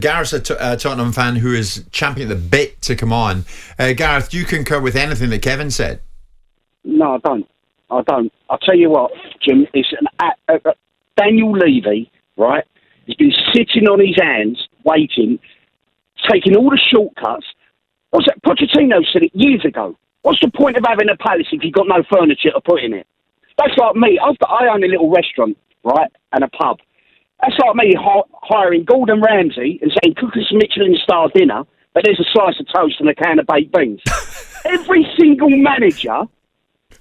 Gareth's a Tottenham fan who is championing the bit to come on. Gareth, do you concur with anything that Kevin said? No, I don't. I'll tell you what, Jim, it's Daniel Levy, right? He's been sitting on his hands, waiting, taking all the shortcuts. What's that? Pochettino said it years ago. What's the point of having a palace if you've got no furniture to put in it? That's like me. I own a little restaurant, right, and a pub. That's like me hiring Gordon Ramsay and saying, cook us a Michelin-star dinner, but there's a slice of toast and a can of baked beans. Every single manager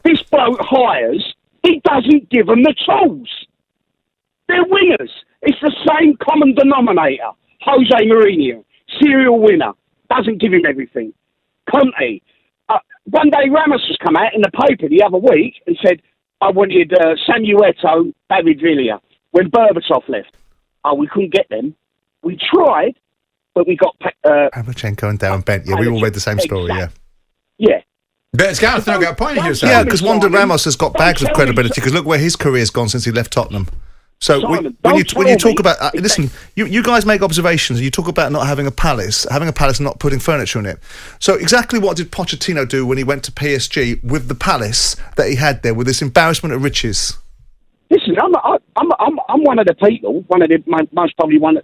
this bloke hires, he doesn't give them the tools. They're winners. It's the same common denominator. Jose Mourinho, serial winner, doesn't give him everything. Conte. One day Ramos has come out in the paper the other week and said, I wanted Samuel Eto'o, David Villa, when Berbatov left. Oh, we couldn't get them. We tried, but we got... Pavlyuchenko and Darren Bent. Yeah, we all read the same story, Yeah. But it's Gareth not got a point here, Yeah, because Wanda Ramos has got bags of credibility, because look where his career's gone since he left Tottenham. So when you talk about... listen, you guys make observations, and you talk about not having a palace and not putting furniture in it. So exactly what did Pochettino do when he went to PSG with the palace that he had there, with this embarrassment of riches? Listen, I'm one of the people, most probably one...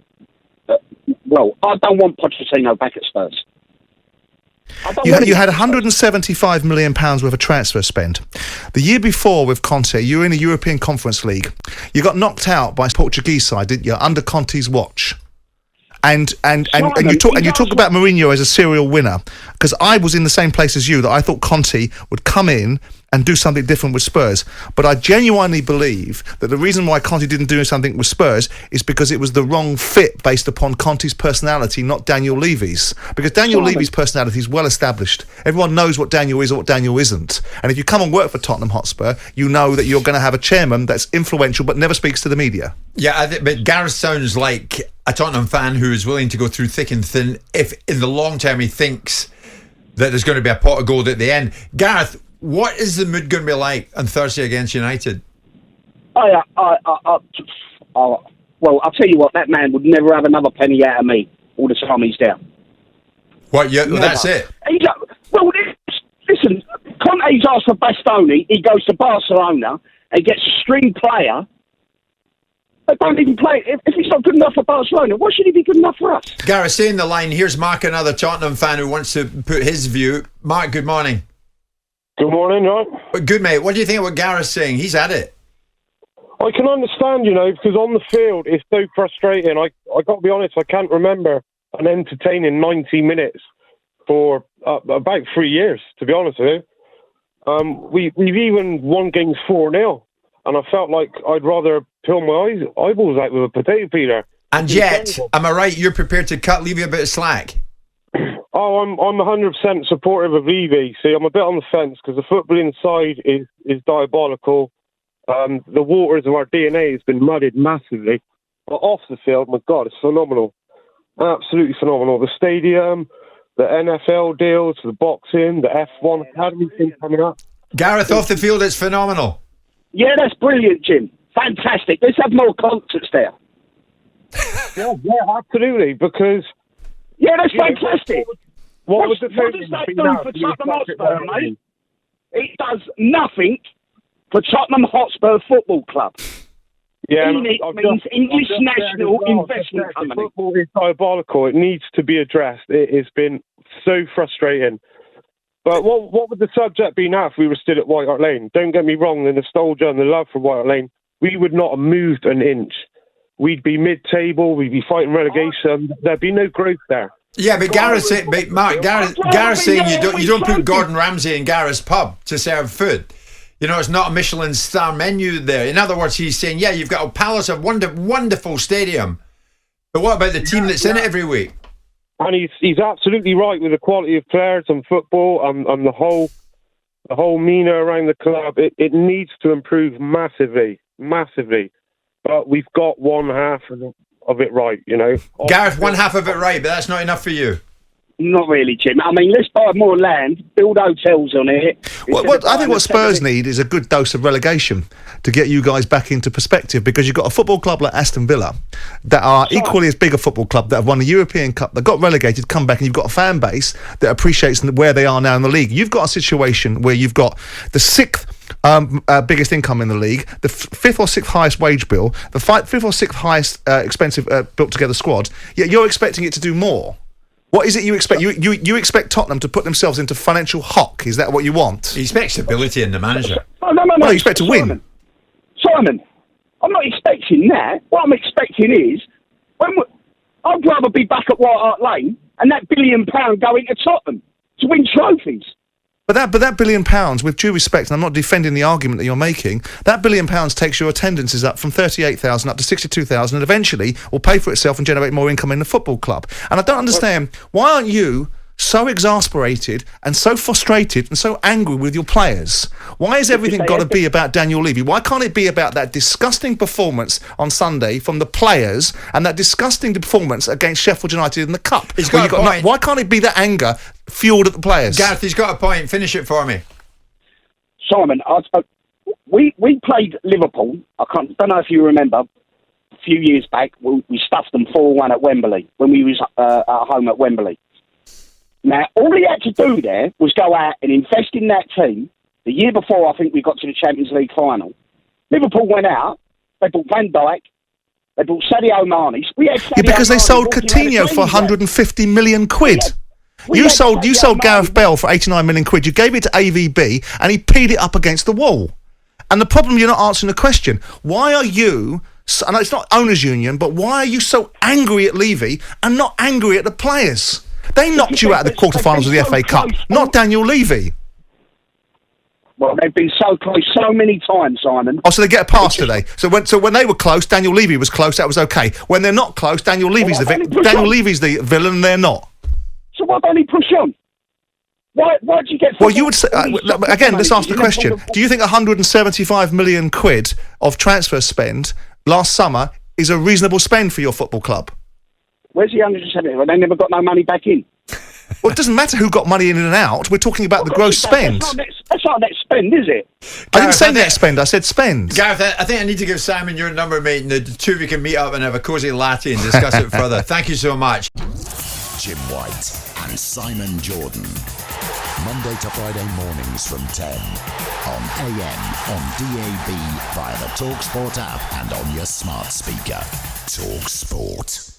well, I don't want Pochettino back at Spurs. You had £175 million worth of transfer spend. The year before with Conte, you were in a European Conference League. You got knocked out by Portuguese side, didn't you, under Conte's watch? And you talk about Mourinho as a serial winner, because I was in the same place as you, that I thought Conte would come in and do something different with Spurs. But I genuinely believe that the reason why Conte didn't do something with Spurs is because it was the wrong fit based upon Conte's personality, not Daniel Levy's. Because Daniel Levy's personality is well established. Everyone knows what Daniel is or what Daniel isn't. And if you come and work for Tottenham Hotspur, you know that you're going to have a chairman that's influential but never speaks to the media. Yeah, but Gareth sounds like a Tottenham fan who is willing to go through thick and thin if in the long term he thinks that there's going to be a pot of gold at the end. Gareth, what is the mood going to be like on Thursday against United? Well, I'll tell you what, that man would never have another penny out of me all the time he's there. What? Yeah, well, that's it. Listen, Conte's asked for Bastoni, he goes to Barcelona and gets a string player. But don't even play. If he's not good enough for Barcelona, why should he be good enough for us? Gareth, stay in the line. Here's Mark, another Tottenham fan who wants to put his view. Mark, good morning. Good morning, right? Good, mate. What do you think of what Gareth's saying? He's at it. I can understand, because on the field it's so frustrating. I got to be honest, I can't remember an entertaining 90 minutes for about 3 years, to be honest with you. We've even won games 4-0, and I felt like I'd rather peel my eyeballs out with a potato peeler. And yet, am I right, you're prepared to cut Levy a bit of slack? Oh, I'm 100% supportive of Levy. See, I'm a bit on the fence because the football inside is diabolical. The waters of our DNA has been muddied massively. But off the field, my God, it's phenomenal. Absolutely phenomenal. The stadium, the NFL deals, the boxing, the F1 Academy thing coming up. Gareth, off the field, it's phenomenal. Yeah, that's brilliant, Jim. Fantastic. Let's have more concerts there. yeah, absolutely, because... Yeah, that's fantastic. What does that do for Tottenham Hotspur, mate? It does nothing for Tottenham Hotspur Football Club. Yeah, it means English National Investment Company. Football is diabolical. It needs to be addressed. It has been so frustrating. But what would the subject be now if we were still at White Hart Lane? Don't get me wrong, the nostalgia and the love for White Hart Lane, we would not have moved an inch. We'd be mid-table, we'd be fighting relegation. There'd be no growth there. Yeah, but Gareth saying, Gareth saying you don't put Gordon Ramsay in Gareth's pub to serve food. It's not a Michelin star menu there. In other words, he's saying, yeah, you've got a palace of wonderful stadium, but what about the team that's in it every week? And he's absolutely right with the quality of players and football and the whole meaner around the club. It needs to improve massively. But we've got one half of it right, Gareth, one half of it right, but that's not enough for you. Not really, Jim. I mean, let's buy more land, build hotels on it. I think what Spurs need is a good dose of relegation to get you guys back into perspective, because you've got a football club like Aston Villa that are equally as big a football club that have won the European Cup, that got relegated, come back, and you've got a fan base that appreciates where they are now in the league. You've got a situation where you've got the sixth biggest income in the league, the fifth or sixth highest wage bill, the fifth or sixth highest expensive built together squad, yet you're expecting it to do more. What is it you expect? You expect Tottenham to put themselves into financial hock? Is that what you want? He expects stability in the manager. No. Well, you expect to win. Simon, I'm not expecting that. What I'm expecting is, I'd rather be back at White Hart Lane and that £1 billion going to Tottenham to win trophies. But that £1 billion, with due respect, and I'm not defending the argument that you're making, that £1 billion takes your attendances up from 38,000 up to 62,000, and eventually will pay for itself and generate more income in the football club. And I don't understand, why aren't you so exasperated and so frustrated and so angry with your players? Why has everything got to be about Daniel Levy? Why can't it be about that disgusting performance on Sunday from the players and that disgusting performance against Sheffield United in the Cup? He's got a point. Why can't it be that anger fueled at the players? Gareth, he's got a point. Finish it for me. Simon, we played Liverpool. Don't know if you remember, a few years back, we stuffed them 4-1 at Wembley when we was at home at Wembley. Now, all he had to do there was go out and invest in that team. The year before, I think we got to the Champions League final. Liverpool went out. They bought Van Dijk. They bought Sadio Mane. Because they sold Coutinho for 150 million quid. You sold Gareth Bale for 89 million quid. You gave it to AVB, and he peed it up against the wall. And the problem, you're not answering the question. Why are you, and it's not owners' union, but why are you so angry at Levy and not angry at the players? They knocked you out of the quarterfinals of the FA Cup, not Daniel Levy. Well, they've been so close so many times, Simon. Oh, so they get a pass today. So when they were close, Daniel Levy was close. That was okay. When they're not close, Daniel Levy's the villain, and they're not. So why don't he push on? Why did you get? Well, you would say again. Let's ask the question: do you think 175 million quid of transfer spend last summer is a reasonable spend for your football club? Where's the 170? Well, they never got no money back in. Well, it doesn't matter who got money in and out. We're talking about the gross spend. That's not net spend, is it? I didn't say net spend. I said spend. Gareth, I think I need to give Simon your number, mate, and the two of you can meet up and have a cosy latte and discuss it further. Thank you so much. Jim White and Simon Jordan. Monday to Friday mornings from 10 on AM, on DAB, via the talkSPORT app and on your smart speaker. talkSPORT.